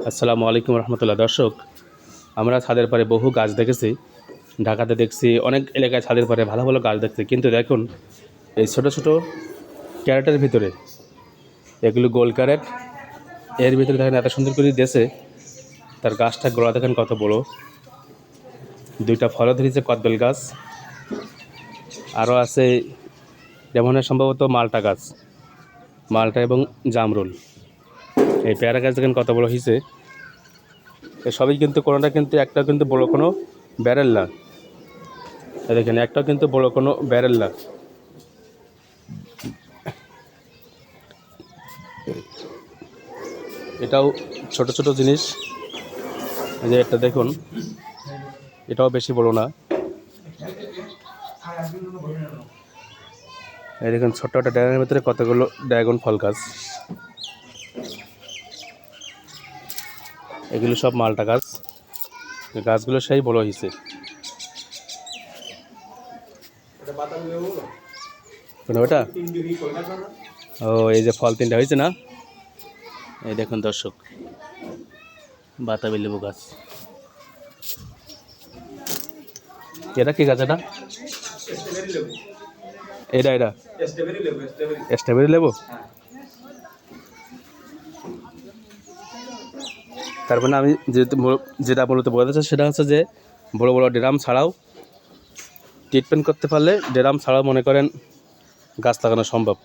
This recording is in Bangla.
আসসালামু আলাইকুম রহমতুল্লাহ। দর্শক, আমরা ছাদের পারে বহু গাছ দেখেছি, ঢাকাতে দেখছি, অনেক এলাকায় ছাদের পারে ভালো ভালো গাছ দেখছি। কিন্তু দেখুন, এই ছোটো ছোটো ক্যারেটের ভিতরে, এগুলো গোল ক্যারেট, এর ভিতরে দেখেন এত সুন্দর করে দিয়েছে। তার গাছটা গোড়া দেখেন কত বড়, দুইটা ফলও ধরেছে কদবেল গাছ, আরও আছে যেমন সম্ভবত মালটা গাছ, মালটা এবং জামরুল। এই পেয়ারা গাছ দেখেন কত বড় হয়েছে। সবই কিন্তু কোনোটা কিন্তু একটা কিন্তু বড় কোনো ব্যারেল না, দেখেন একটাও কিন্তু বড় কোনো ব্যারেল না। এটাও ছোট ছোট জিনিস, এই যে এটা দেখুন, এটাও বেশি বড় না। এই দেখুন ছোট্ট একটা ড্রাগনের ভিতরে কতগুলো ড্রাগন ফল গাছ, এগুলো সব মালটা গাছ। গাছগুলো সেই বড় হয়েছে। ওটা ও, এই যে ফল তিনটা হয়েছে না, এই দেখুন দর্শক, বাতাবি লেবু গাছ। এটা কি গাছ? এটা এটা স্ট্রবেরি লেবু। তারপরে আমি যেটা মূলত বলতে চাই সেটা হচ্ছে যে বড় বড় ড্রাম ছাড়াও ট্রিটমেন্ট করতে পারলে, ড্রাম ছাড়াও মনে করেন গাছ লাগানো সম্ভব।